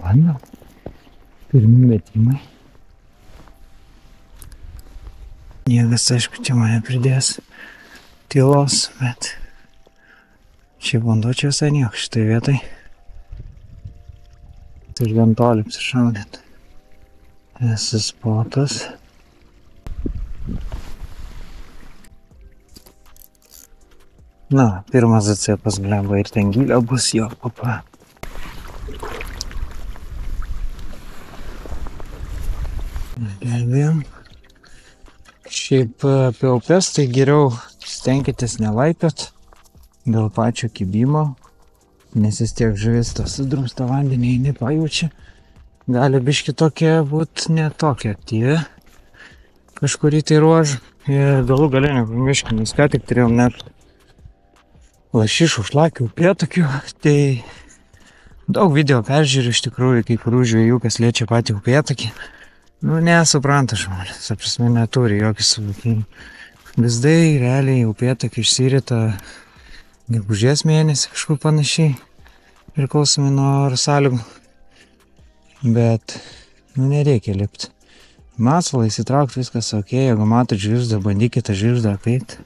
Bandom. Pirmi metimai. Niekas, aišku, čia mane pridės tylos, bet šiaip vanduo čia visai nieko šitai vietai. Tai gan toli apsišaudėt. Esi spotas. Na, pirmas atsėpas blemba ir ten gilio bus jo papa. Gelbėjom. Šiaip apie upės, tai geriau stenkitės nelaipiot dėl pačio kibimo, nes vis tiek žuvis to sudrumstą vandenį nepajaučia. Gali biški tokia būt ne tokia aktyvi kažkurį tai ruožą. Ir galų gale nepamirškim, nes ką tik turėjom net lašišų, šlakių, upėtakių. Tai daug video peržiūriu iš tikrųjų, kai kurių žvejų, kas liečia patį upėtakį. Nu, nesupranta žmonės, apsisme neturi jokį suvokimą. Lizdai realiai upėtakį išsirita gegužės mėnesį kažkur panašiai, priklausomai nuo sąlygų. Bet, nu, nereikia lipti. Masalą įsitraukti, viskas ok, jeigu matot žvirgždą, bandykite žvirgždą apeit.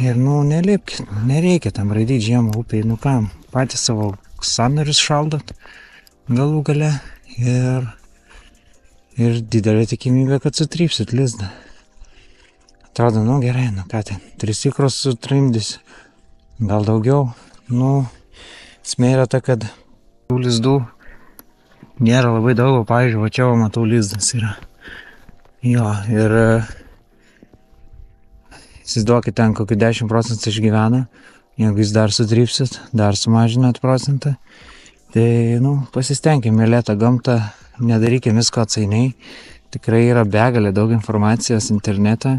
Ir, nu, nelipkit, nereikia tam raidyti žiemą upėj, nu kam, patys savo sąnarius šaldot galų gale ir didelė tikimybė, kad sutrypsit lizdą. Atrodo, nu gerai, nu ką ten, 3 ikros sutrimdys, gal daugiau. Nu, esmė yra ta, kad tų lizdų nėra labai daug, pavyzdžiui, va čia matau lizdas yra. Jo, ir įsivaizduokit, ten kokį 10% išgyvena, jeigu jūs dar sutrypsit, dar sumažinat procentą. Tai, nu, pasistengim mylėt tą gamtą, nedarykim visko atsainiai. Tikrai yra begalė daug informacijos internete.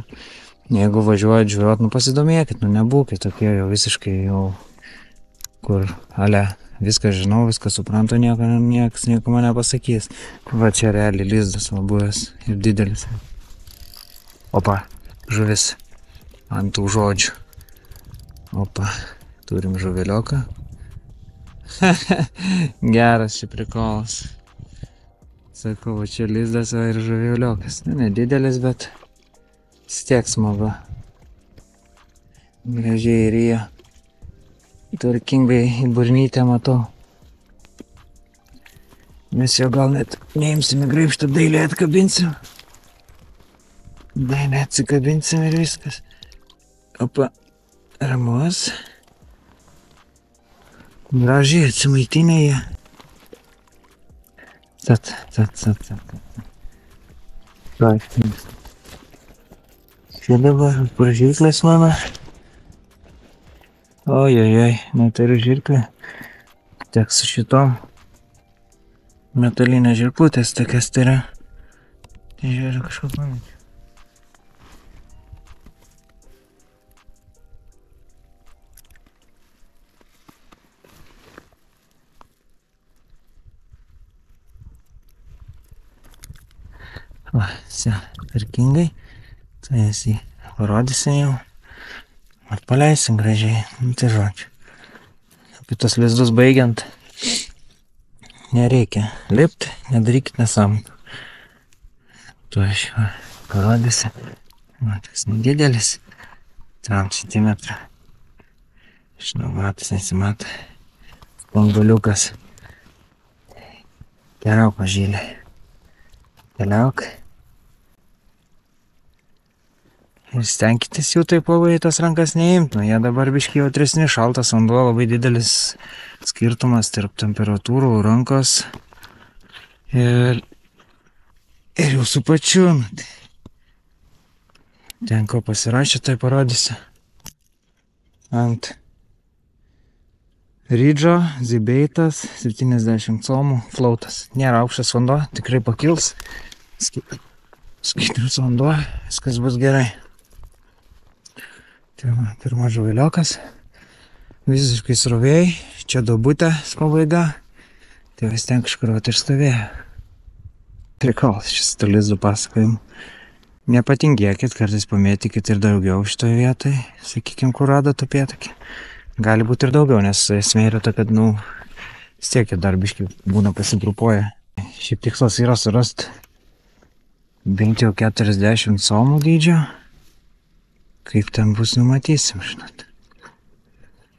Jeigu važiuojat žvejot, nu pasidomėkit, nu nebūkit tokie jau visiškai jau, kur, ale, viską žinau, viską suprantu, nieks nieko man nepasakys. Va čia realiai lizdas va buvęs ir didelis. Opa, žuvis ant tų žodžių. Opa, turim žuvelioką. Geras čia prikolas. Sakau, čia lizdas ir žuveliokas. Nedidelis, bet vis tiek smagu. Gražiai ryja. Tvarkingai į burnytę matau. Mes jo gal net neimsim į graibštą, dailiai atkabinsim. Dailiai atsikabinsim ir viskas. Opa, ramus. Gražiai atsimaitinė jie. Tat. Čia dabar pražirklės mano. Ojojoj, neturiu žirklę. Teks su šitom. Metalinės žirklutės tokias tai yra. Tai žiūriu kažko pamatyti. Va, tvarkingai. Tai esi parodysim jau. Atpaleisim gražiai. Tai žodžiu. Apie tos lizdus baigiant. Nereikia lipti, nedarykit nesąmonių. Tu aš parodysiu. Toks nedidelis. 3 cm. Žinau, matas nesimato. Spangoliukas. Keliauk, mažylė. Keliauk. Ir stenkitės jų taip labai tas rankas neimti. Nu, jie dabar biškai jautresni, šaltas vanduo, labai didelis skirtumas tarp temperatūrų, rankos ir jūsų pačių. Ten ko pasirašė, tai parodysiu. Ant rydžo, zibeitas, 70 comų, flautas. Nėra aukštas vanduo, tikrai pakils. Skaidrus vanduo, viskas bus gerai. Tai pirmas žuveliokas. Visiškai srovėjai. Čia duobutė pabaiga. Tai vis ten kažkur vat ir stovėjo. Prikalas šis tų lizdų pasakojimų. Nepatingėkit, kartais pamėtykit ir daugiau šitoje vietoje. Sakykim, kur radot upėtakį. Gali būti ir daugiau, nes esmė yra ta, kad, nu, vis tiek jie dar biškį būna pasigrupuoja. Šiaip tikslas yra surasti bent jau 40 somų dydžio. Kaip ten bus, numatysim, žinot.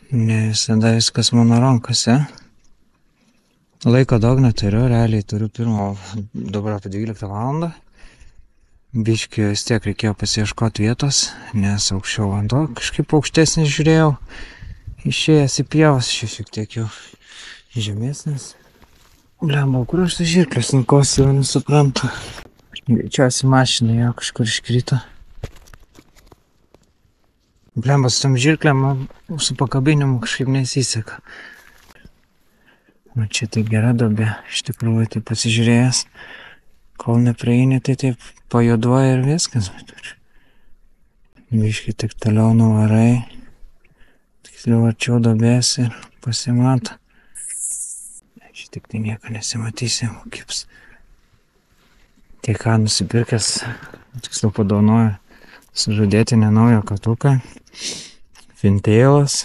Ne visada viskas mano rankose. Laiko daug neturiu, realiai turiu pirmo, dabar apie 12 valandą. Biškį vis tiek reikėjo pasiieškoti vietos, nes aukščiau vanduo, kažkaip aukštesnis žiūrėjau. Išėjęs į pievas, šiek tiek jau žemesnis. Blemba, kur aš tas žirklės nukosi, jau nesuprantu. Greičiausiai mašina jau kažkur iškrito. Blemba, su tam žirklėm, su pakabinimu kažkaip nesiseka. Nu, čia tai gera duobė, iš tikrųjų, tai pasižiūrėjęs. Kol neprieini, tai taip pajuoduoja ir viskas. Biškį tik toliau nuvarai. Tiksliau arčiau duobės ir pasimato. Čia tik tai nieko nesimatysim, kips. Tai ką nusipirkęs, tiksliau padovanoju sužadėtinę naują katuką. Fintailas,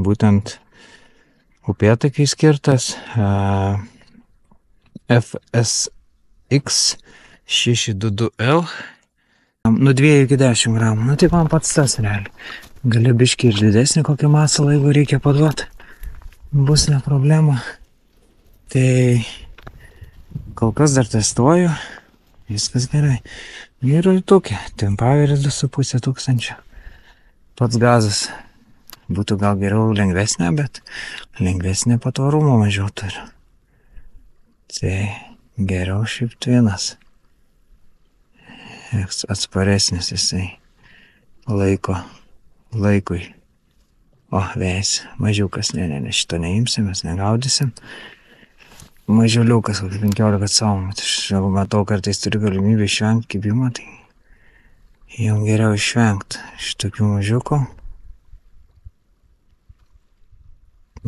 būtent upėtakiai skirtas. FSX 622L. Nuo 2 iki 10 gramų. Nu tai man pats tas realiai. Gali biškį ir didesnį kokį masalą, jeigu reikia paduoti. Bus ne problema. Tai kol kas dar testuoju. Viskas gerai. Ir tokia. Tempaveris 2,5 tūkstančio. Pats gazas. Būtų gal geriau lengvesnė, bet lengvesnė patvarumo mažiau turiu. Tai geriau šiaip tvinas. Atsparesnis jisai laikui. O, vėjas, mažiukas, ne, šito neimsim, mes negaudysim. Mažiuliukas, 15 somų. Jeigu matau, kartais turiu galimybę išvengti kibimo, tai jau geriau išvengti šitokių mažiukų.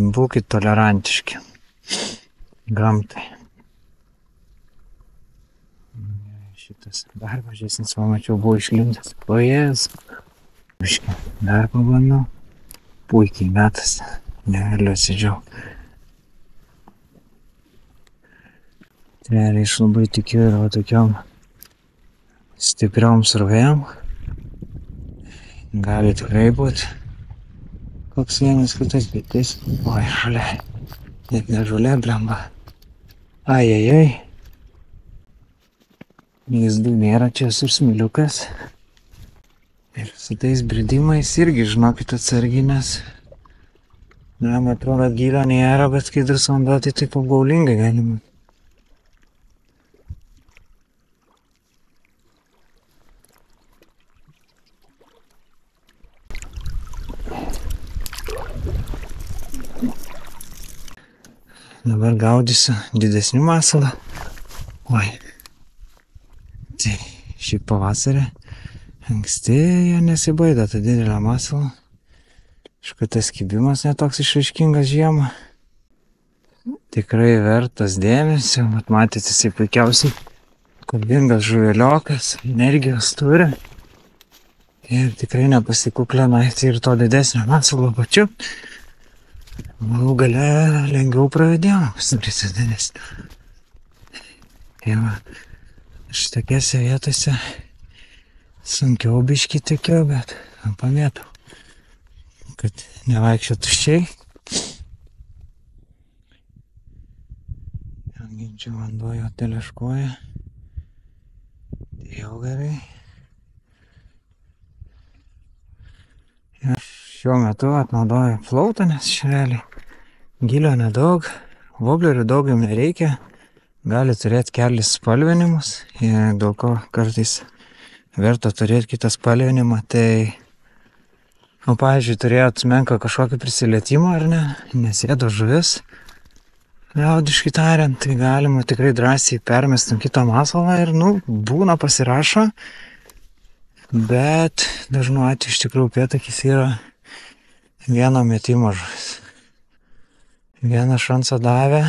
Būkit tolerantiški gamtai. Šitas dar mažesnis, pamačiau, buvo išlindęs. O jėzus. Dar pabandau. Puikiai metas. Negaliu atsidžiaugti. Realiai aš labai tikiu ir va tokiom stipriom srovėm. Gali tikrai būti koks vienas kitas, bet jis... Oi, žolė. Net ne žolė, blemba. Ajajai. Lizdų nėra, čia esu smiliukas. Ir su tais bridimais irgi žinokit atsargiai, nes... Blemba, atrodo gylio nėra, bet skaidrus vanduo, tai taip apgaulingai galima. Dabar gaudysiu didesnių masalą. Oi. Tai šiaip pavasarį anksti jie nesibaido tą didelę masalą. Aišku, tas kibimas netoks išraiškingas žiemą. Tikrai vertas dėmesio. Matėte, jisai puikiausiai kovingas žuveliokas, energijos turi. Ir tikrai nepasikuklina ir to didesnio masalo pačiu. Galų gale lengviau pravedėjom pasidaryti didesnį. Jau, šitokiose vietose sunkiau biškį tekiau, bet pamėtau, kad nevaikščio tuščiai. Ginčiau vanduo jo teleškoja. Jau gerai. Šiuo metu atnaudoju flautą, nes šreliai gilio nedaug, voblerių daug jums nereikia, gali turėti kelis spalvinimus, dėl ko kartais verta turėti kitą spalvinimą, tai, pavyzdžiui, turėjot menką kažkokį prisilietimą ar ne, nesėdo žuvis, liaudiškai tariant, tai galima tikrai drąsiai permestam kitą masalą ir, būna pasirašo, bet dažnu atveju iš tikrųjų upėtakis yra vieno metimo žuvis. Vieną šansą davė.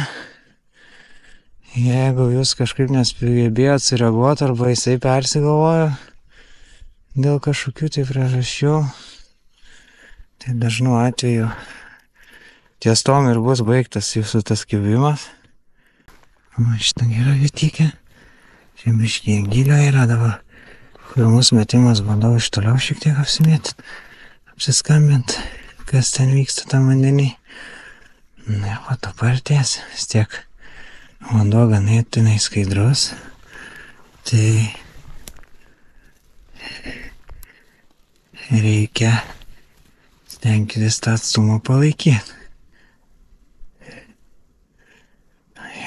Jeigu jūs kažkaip nesugebėjot sureaguoti arba jisai persigalvojo dėl kažkokių tai priežasčių, tai dažnu atveju ties tom ir bus baigtas jūsų tas kibimas. O šitą gerą vietykę. Čia biškį gilio yra dabar. Pirmus metimas bandau iš toliau šiek tiek apsimėti. Apsiskambint, kas ten vyksta tam vandenį. Na, o to partės, vis tiek vanduo ganėtinai skaidrus. Tai reikia stengtis tą atstumą palaikyti.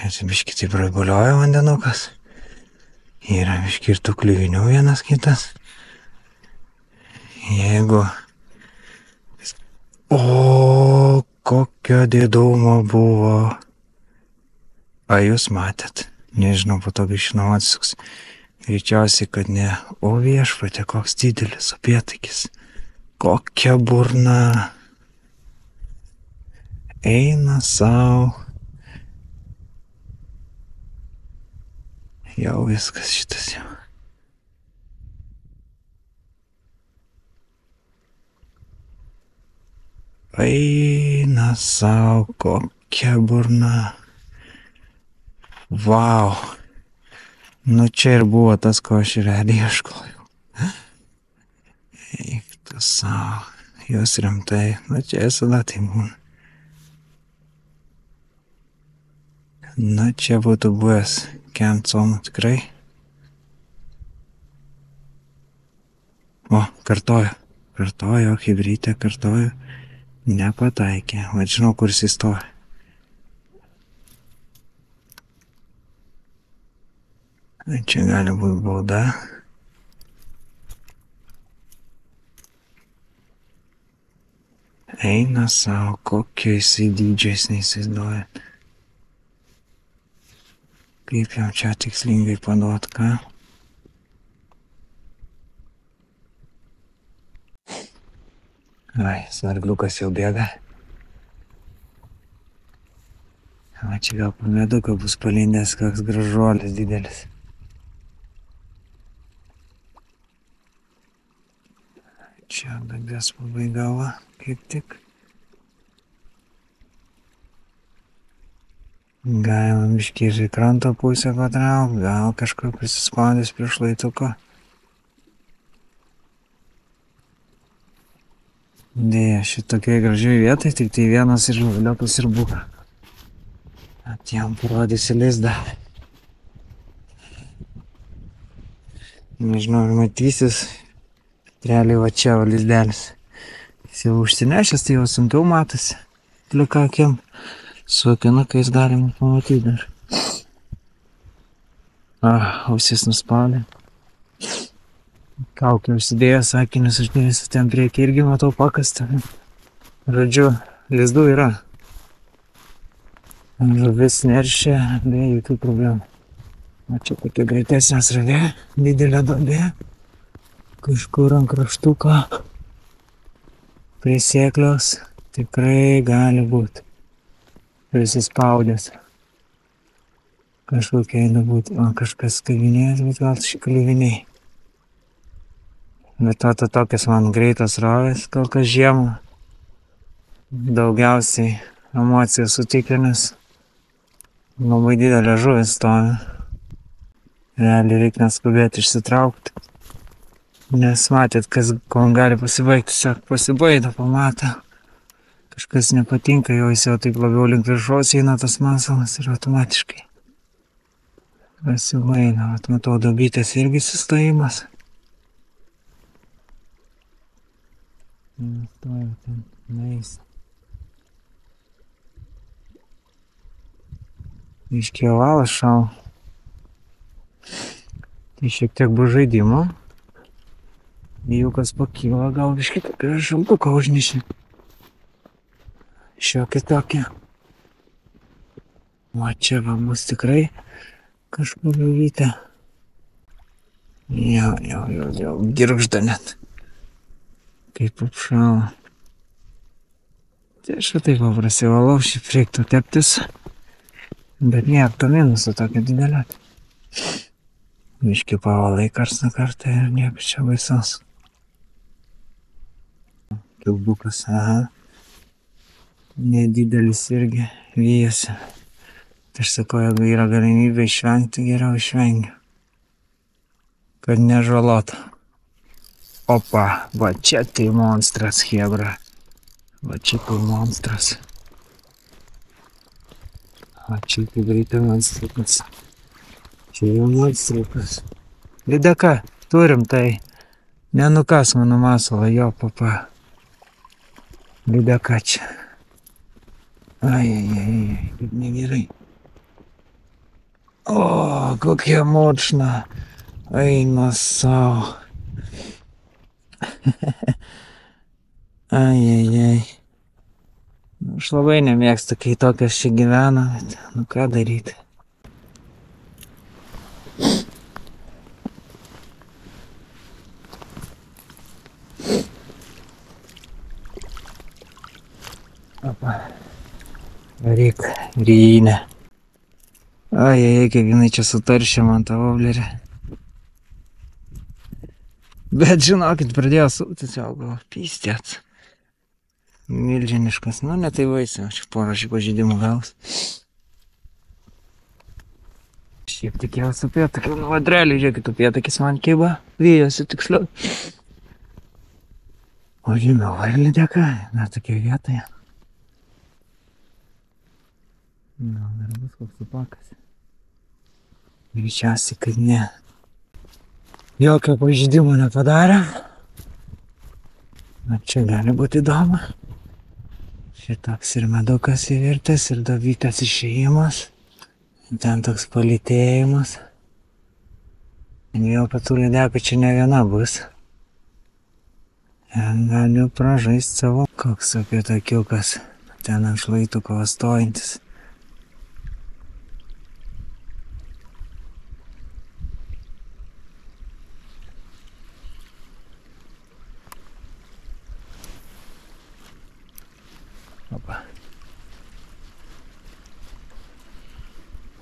Čia biškį taip reguliuoja vandenukas. Yra biškį ir tų kliuvinių vienas kitas. Jeigu... O, kokio didumo buvo. A, jūs matėt? Nežinau, po to biškį atsisuks. Greičiausiai, kad ne. O viešpatė, koks didelis upėtakis. Kokia burna. Eina sau. Jau viskas šitas jau. Eina sau, kokia burna. Vau. Nu čia ir buvo tas, ko aš ir realiai ieškojau. Eik tu sau. Jos rimtai. Nu čia visada tai būna. Nu čia būtų buvęs Kemcom tikrai. O, kartoju, hibrytė, kartoju. Nepataikė. Va žinau, kur jis įstoja. Čia gali būti bauda. Eina savo, kokio jisai dydžio jis neįsivaizduoja. Kaip jau čia tikslingai paduot, ką? Ai, svargliukas jau bėga. O čia gal po meduką bus palindęs koks gražuolis didelis. Čia dagės pabaigava, kaip tik. Galima biškį ir į kranto pusę patrauk, gal kažkur prisispaudęs prie šlaituko. Dėja, šitokiai gražiai vietai, tik tai vienas ir žuviliokas ir buvo. At jam parodysi lizdą. Nežinau, ar matysis. Realiai va čia va lizdelis. Jis jau užsinešęs, tai jau sunkiau matosi. Plika akim. Su akinukais galima pamatyti dar. Ausis nuspaudė. Kaukę užsidėjęs, akinius uždėjęs, ten priekį irgi matau pakastą. Žodžiu, lizdų yra. Žuvis neršia, be jokių problemų. O čia tokia greitesnė srovė, didelė duobė. Kažkur ant kraštuko. Prie sėklios tikrai gali būti. Prisispaudęs. Kažkokia eina būti, o kažkas kavinės, bet gal šį kaliviniai. Bet to tokias man greitas rovės, kol kas žiemą. Daugiausiai emocijos sutikrinęs. Labai didelė žuvis stovi. Realiai reikia neskubėti išsitraukti. Nes matėt, kas ko gali pasibaigti, tiesiog pasibaido, pamatą. Kažkas nepatinka, jau jis jau taip labiau link viršaus eina tas masalas ir automatiškai pasibaina. Matau, duobytės irgi sustojimas. Stoja ten, neis. Iškėjo valas šau. Tai šiek tiek bus žaidimo. Vyjukas pakyla, gal biškį tokį šaltuką užnešė. Šiokį tokį. O čia va bus tikrai kažkur žuvytė. Jau girgžda net. Kaip apšalo. Tai aš taip prasivalau, šiaip reiktų teptis. Bet niek to minuso tokio didelio. Biškį pavalai karts nuo kartą ir nieko čia baisaus. Kilbukas, aha. Nedidelis irgi vyjasi. Tai aš sakau, jeigu yra galimybė išvengti, geriau išvengiu. Kad nežalotų. Opa, va čia tai monstras, hebra. Va čia tai monstras. Va čia tai greitai monstriukas. Čia jau monstriukas. Lydeka, turim tai. Nenukas mano masalą, jo, papa. Lydeka čia. Ai, kaip negerai. O, kokia močna. Eina savo. Ai. Aš labai nemėgstu, kai tokios čia gyvena, bet nu ką daryti. Opa. Varyk, rynė. Ai, kaip jinai čia sutaršė man tą voblerį. Bet žinokit, pradėjo sūtis jau gal pystėt. Milžiniškas, nu ne tai vaisiu, aš porą šį pažeidimų gaus. Šiaip tikėjausi upėtakį, nu vadrelį, žiūrėkit, upėtakis man kiba, vyjosi tiksliau. O žemiau ar lydeka, dar tokia vietoje. Gal dar bus koks supakas. Greičiausiai, kad ne. Jokio pažeidimo nepadarė. Na čia gali būti įdomu. Šitoks ir medukas įvirtas, ir dovykas išėjimas. Ten toks palytėjimas. Jau patų lydekų čia ne viena bus. Ten galiu pražaist savo. Koks upėtakiukas. Ten ant šlaituko stojantis. Opa.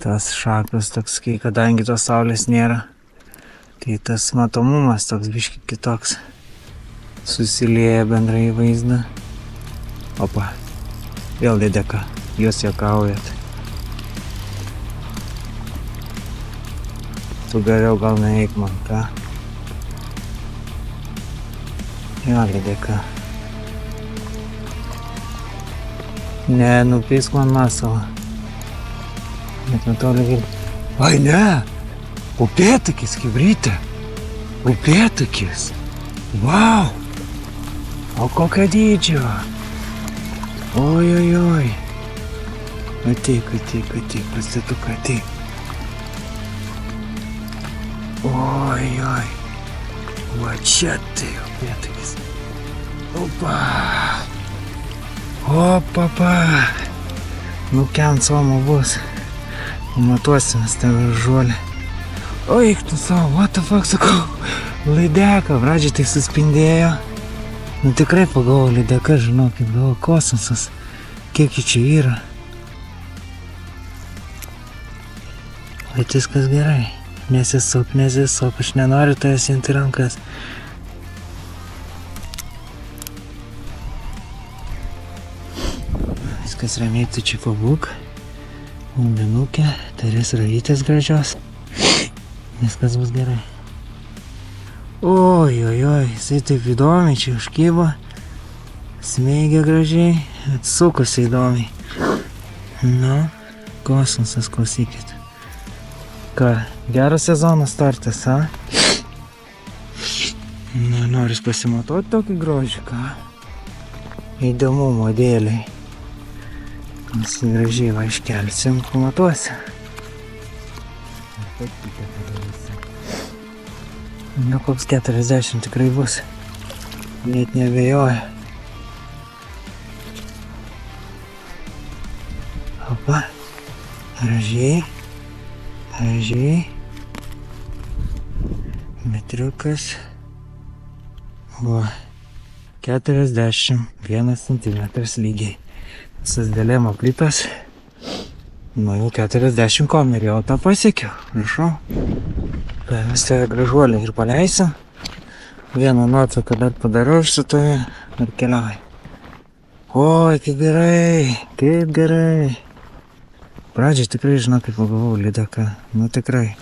Tas šakos toks, kai kadangi tos saulės nėra, tai tas matomumas toks biški kitoks. Susilieja bendrai į vaizdą. Opa. Vėl lydeka. Jūs juokaujat. Tu geriau gal neeik man, ką? Jo, lydeka. Ne, nupeisk man masalą. Net netoli gali. Ai ne! Upėtakis, kibrytė! Upėtakis! Vau! O kokio dydžio! Oi. Ateik, pasituka, ateik. Oi. Va čia tai upėtakis. Opa! Opapa. Nukiant somo bus. Matuosimės tave žuolį. O eik tu savo, what the fuck, sakau. Lydeka, pradžiai tai suspindėjo. Nu tikrai pagalvoju, lydeka, žinokit, galvoju, kosmosas. Kiek jų čia yra. Bet viskas gerai. Nesisuk, aš nenoriu tavęs imti rankas. Viskas ramiai, tu čia pabūk. Undinukė, turės ravytės gražios. Viskas bus gerai. Oi, jisai taip įdomiai čia užkybo. Smeigia gražiai, atsukosi įdomiai. Nu, kosmosas, klausykit. Ką, geras sezono startas, a? Nu, noris pasimatuoti tokį grožį, ką? Įdomumo dėliai. Visi gražiai va iškelsim, pamatuosi. Nu, koks 40 tikrai bus. Net neabejoju. Opa. Gražiai. Metriukas. Va. 41 centimetras lygiai. Visas dėlėm aplitas. Nu jau 40 komerį, o tą pasiekiau. Prašau. Vis tave gražuolį ir paleisiu. Vieną nuotrauką dar padarau ir su tavimi ir keliauju. Oi, kaip gerai, kaip gerai. Pradžiai tikrai, žinau, kaip pagavau lydeką. Nu tikrai.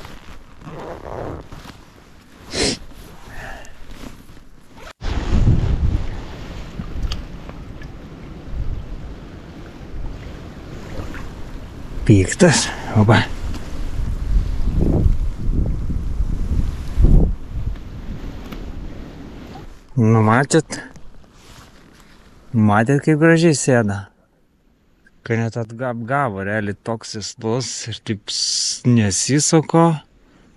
Piktas. Oba. Nu, matėt, kaip gražiai sėda. Kai net apgavo, realiai toks jis bus ir taip nesisuko.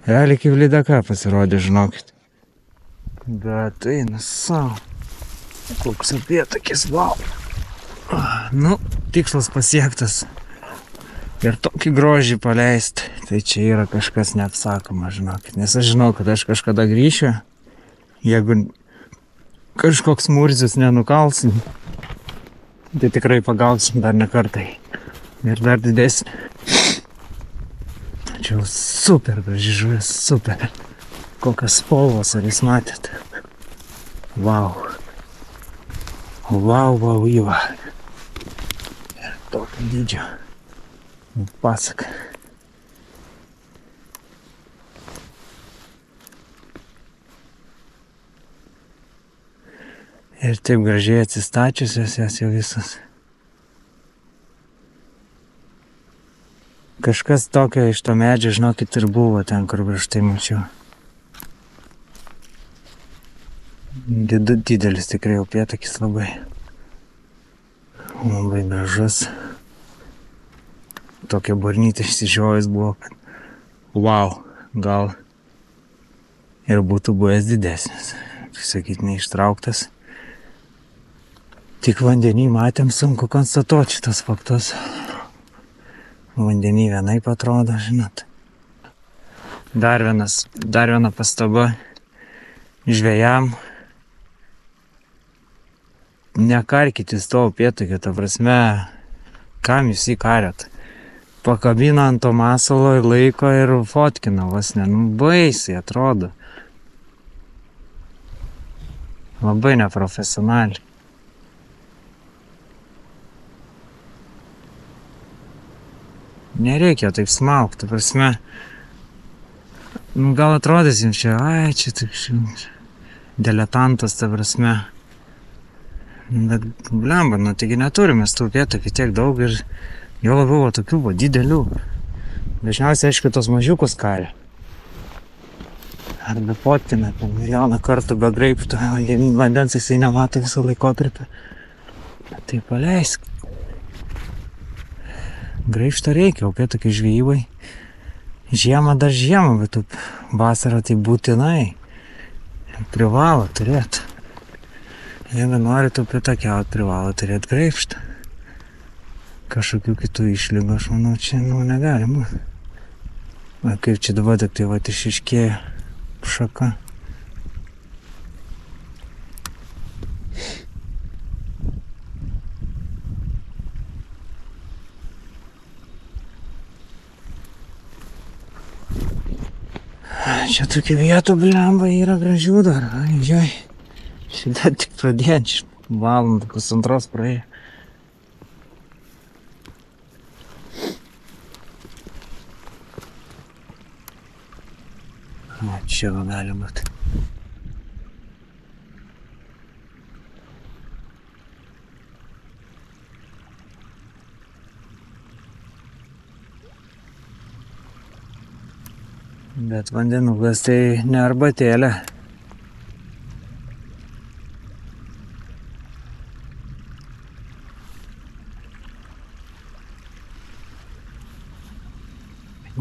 Realiai kaip lydeka pasirodė, žinokit. Bet eina savo. Koks upėtakis, wow. Nu, tikslas pasiektas. Ir tokį grožį paleisti. Tai čia yra kažkas neapsakoma, žinokit. Nes aš žinau, kad aš kažkada grįšiu. Jeigu kažkoks murzius nenukalsim, tai tikrai pagausim dar ne kartai. Ir dar didesnį. Čia jau super graži žuvis, super. Kokios spalvos, ar jūs matėt? Vau. Vau, įva. Ir tokio dydžio. Pasaka. Ir taip gražiai atsistačiusios jas jau visas. Kažkas tokio iš to medžio, žinokit, ir buvo ten, kur prieš tai mačiau. Didelis tikrai upėtakis labai. Labai gražus. Tokia burnytė išsižiojus buvo, kad wow, gal ir būtų buvęs didesnis. Tai sakyt, neištrauktas. Tik vandenį matėm, sunku konstatuoti šitas faktus. Vandenį vienaip atrodo, žinot. Dar viena pastaba žvejam. Nekarkitės to upėtakio, ta prasme, kam jūs jį kariat? Pakabina ant to masalo ir laiko ir fotkina vos ne. Nu, baisiai atrodo. Labai neprofesionaliai. Nereikia taip smaukti, prasme. Nu, gal atrodys jums čia, čia taip diletantas, ta prasme. Bet, blemba, nu, taigi neturime tų upėtakių tiek daug ir jo labiau tokių didelių. Dažniausiai, aišku, tos mažiukus kari. Arba fotkina, milijoną kartų be graibšto, vandens jisai nemato visą laikotarpį. Tai paleisk. Graibšto reikia, upėtakių žvejybai. Žiemą dar žiemą, bet vasarą tai būtinai. Privalo turėti. Jeigu norit upėtakiaut, privalo turėti graibštą. Kažkokių kitų išlygų, aš manau, čia negalima. Kaip čia dabar tik tai išiškėjo šaka. Čia tokių vietų, blemba, yra gražių dar. Ai, šitą tik pradėt, valandą, pusantros praėjo. O, čia gali būti. Bet vandenukas tai ne arbatėlė.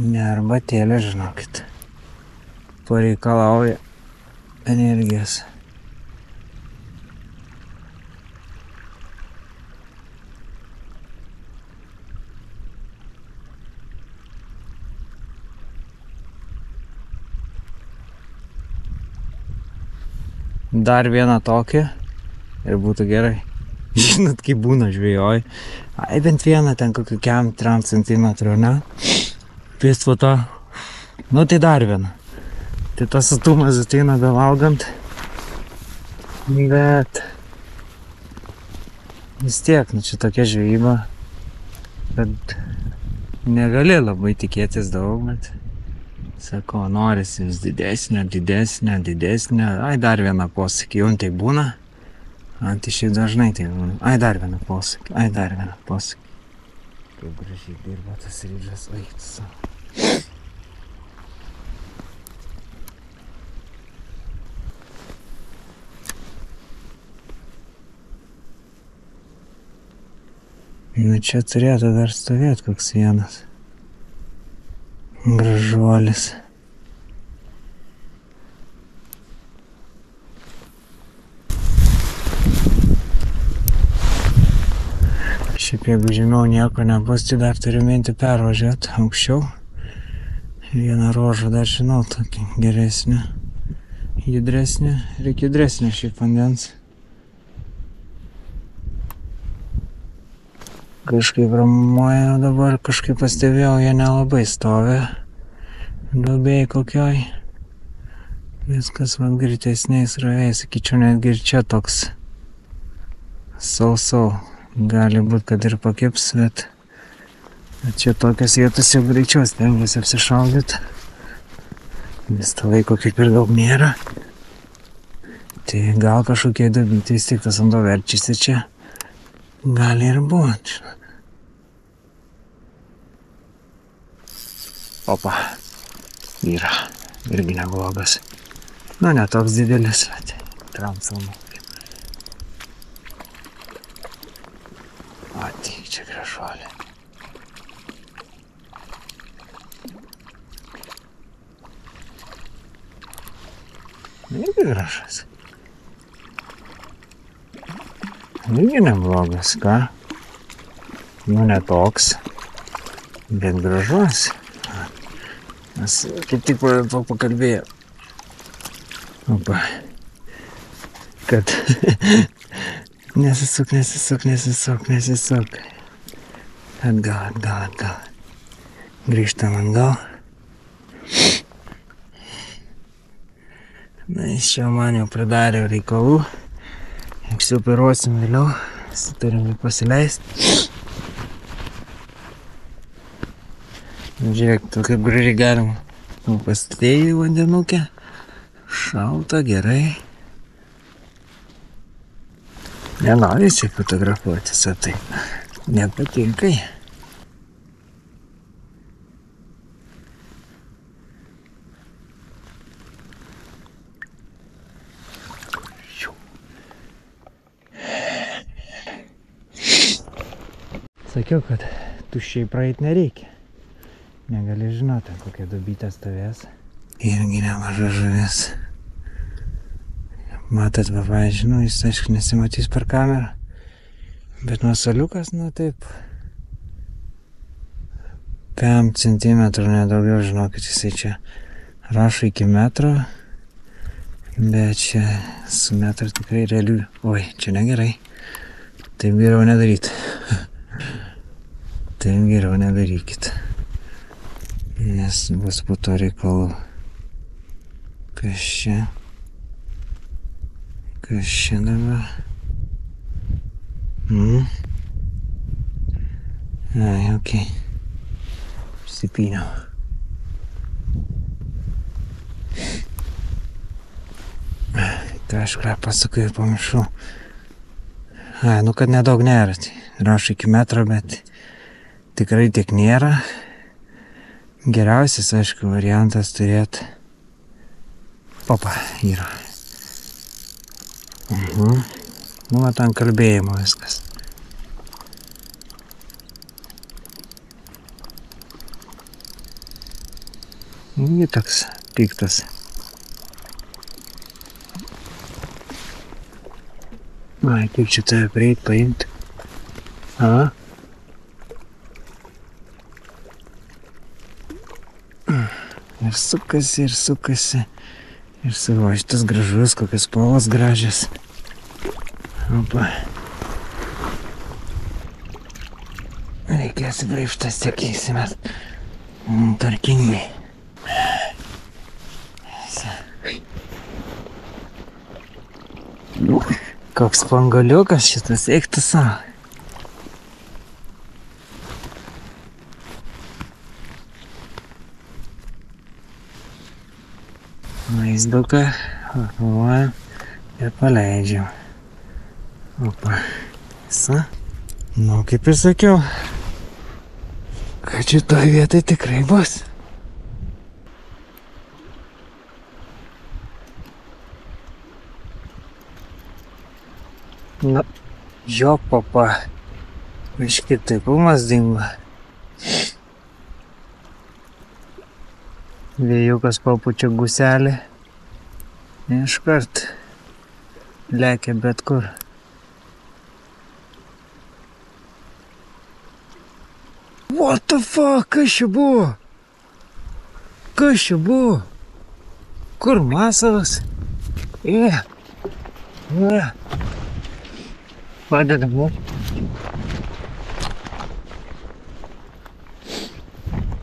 Ne arbatėlė, žinokit. Pareikalauja energijos. Dar vieną tokį ir būtų gerai. Žinot, kaip būna žvejoj. Ai, bent vieną ten kokiu 3 centimetrų, ne? Pėstvota. Nu, tai dar vieną. Tai tas atumas ateina bevalgant. Bet vis tiek, nu čia tokia žvejyba, kad negali labai tikėtis daug, bet sako, norisi vis didesnė, ai dar vieną posakį, jau tai būna, tai šiaip dažnai tai būna, ai dar vieną posakį. Kaip gražiai dirba tas ryžas vaiktas. Nu čia turėtų dar stovėti koks vienas gražuolis. Šiaip jeigu žemiau nieko nebus, tai dar turiu mintį pervažiuoti aukščiau. Vieną ruožą dar žinau, tokį geresnį, judresnį, reikia judresnį šiaip vandens. Kažkaip ramuoja, dabar kažkaip pastebėjau, jie nelabai stovi duobėj kokioj. Viskas man greitesniais ravėjais, sakyčiau, netgi ir čia toks sau. Gali būt, kad ir pakips, bet čia tokias vietas jau greičiau stengiuosi apsišaudyti. Vis to laiko kaip ir daug nėra. Tai gal kažkokie duobyti, vis tik tas vanduo verčiasi čia. Gali ir būti. Opa, yra, irgi neblogas. Nu, ne toks didelis, bet tramsalmu. O, tik čia gražuolė. Irgi gražas. Irgi neblogas, ką? Nu, ne toks, bet gražus. Mes kaip tik pakalbėjau. Opa. Kad nesisuk. Atgal. Grįžtam atgal. Na, jis čia man jau pridarė reikalų. Apsiupiruosim vėliau, turim jį pasileisti. Žiūrėk, tu kaip gražiai galima. Pastatėjai vandenukę. Šalta, gerai. Nenori čia fotografuotis, o tai nepatinkai. Sakiau, kad tuščiai praeit nereikia. Negali žinoti, kokia duobytė stovės. Irgi nemaža žuvis. Matot, pavyzdžiui, jis aišku nesimatys per kamerą. Bet nuosaliukas, nu taip, 5 centimetrų nedaugiau, žinokit, jisai čia rašo iki metro. Bet čia su metru tikrai realių. Oi, čia negerai. Taip geriau nedaryti. Taip geriau nedarykit. Nes bus po to reikalų. Kas čia? Kas čia dabar? Ai, okei. Prisipyniau. Tai aš ką pasakai ir pamiršau. Ai, nu kad nedaug nėra. Rašo iki metro, bet tikrai tiek nėra. Geriausias, aišku, variantas turėti. Opa, yra. Nu, va, ten kalbėjimo viskas. Irgi toks piktas. Ai, kaip čia tave prieit paimti? A? Ir sukasi. Ir savo šitas gražus, kokias spalvos gražias. Opa. Reikės braižtas, sakysimės. Tarkingai. Koks pangaliukas šitas, eik tu savo. Vaizduką pakuojam ir paleidžiam. Opa. Visa. Nu, kaip ir sakiau, kad šitoj vietai tikrai bus. Na, jo papa. Biškį taipumas dingo. Vėjukas papučia guselį. Iškart lekia bet kur. What the fuck? Kas čia buvo? Kas čia buvo? Kur masalas? Padedam, ne?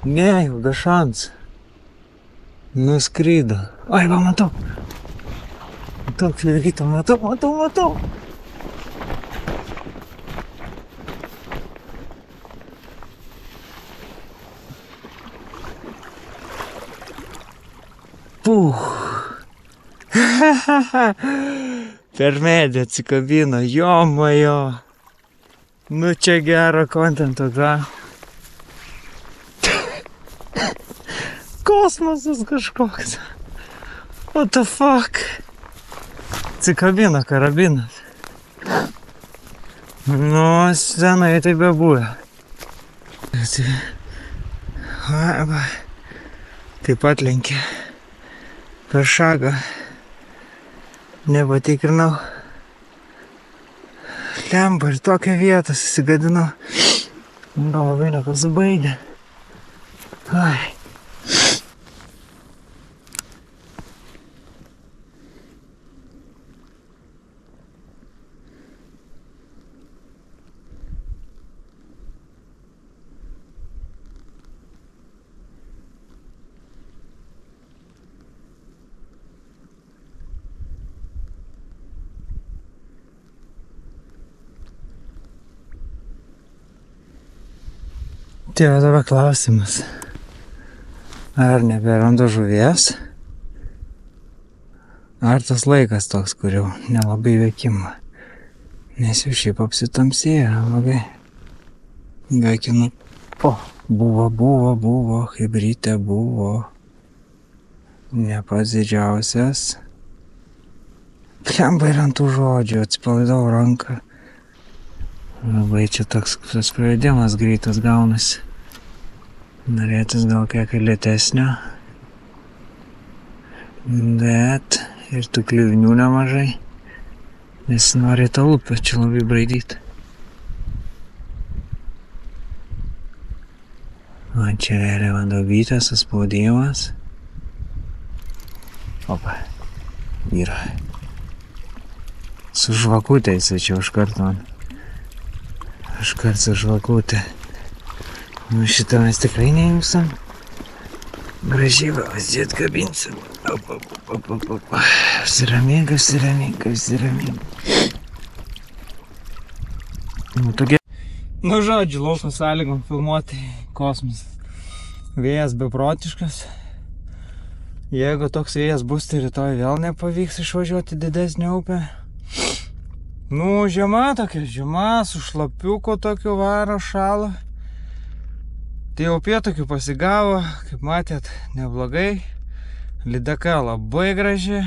Ne, jau be šansų. Nuskrydo. Ai, va, matau. Matau, Flergito, matau. Puh. Per medį atsikabino, jomajo. Nu čia gero kontento, ką? Kosmosas kažkoks. What the fuck? Atsikabino karabinas. Nu, senai tai bebūvė. Taip pat lenkė. Per šagą. Nepatikrinau. Lempa ir tokią vietą susigadinau. Gal labai nepasibaigė. Ai. Tai va dabar klausimas, ar neberandu žuvies, ar tas laikas toks, kur jau nelabai veikima, nes jau šiaip apsitamsėjo labai. Veikinu, buvo, hibrytė buvo, ne pats didžiausias. Plemba ir ant tų žodžių, atsipalaidau ranką. Labai čia toks spraidimas greitas gaunasi. Norėtis gal kiek lėtesnio, bet ir tų kliuvinių nemažai, nes nori tą upę čia labai braidyti. O čia vėlė vandovytės, suspaudimas. Opa, yra. Su žvakutė įsačiau iškart man. Iškart su žvakutė. Nu šitą mes tikrai neimsam. Gražiai va, vazdėt kabinsim. Apsiramink. Nu tokie. Nu žodžiu, lauko sąlygom filmuoti kosmosas. Vėjas beprotiškas. Jeigu toks vėjas bus, tai rytoj vėl nepavyks išvažiuoti didesnę upę. Nu, žiema tokia, su šlapiuko tokiu varo šalo. Tai jau upėtakių pasigavo, kaip matėt, neblogai. Lydeka labai graži.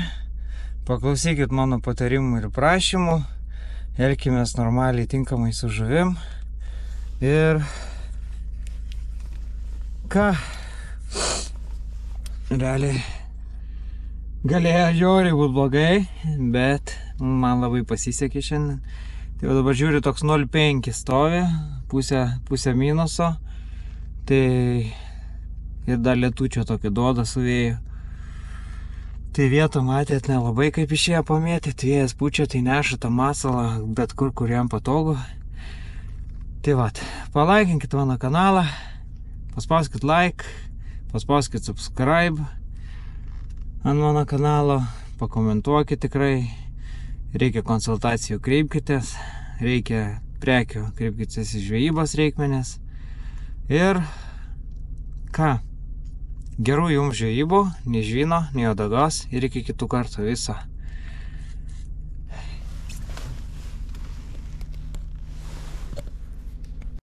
Paklausykit mano patarimų ir prašymų. Elkimės normaliai, tinkamai su žuvim. Ir ką? Realiai galėjo žiauriai būt blogai, bet man labai pasisekė šiandien. Tai jau dabar žiūri toks 0,5 stovi, pusę minuso. Tai ir dar lietučio tokį duoda su vėju. Tai vietą matėt nelabai kaip išėjo pamėtyti, vėjas pučia, tai neša tą masalą bet kur jam patogu. Tai vat, palaikinkit mano kanalą, paspauskit like, paspauskit subscribe ant mano kanalo, pakomentuokit tikrai, reikia konsultacijų, kreipkitės, reikia prekių, kreipkitės į žvejybos reikmenis. Ir ką? Gerų jums žvejybų, nei žvyno, nei uodegos ir iki kitų kartų viso.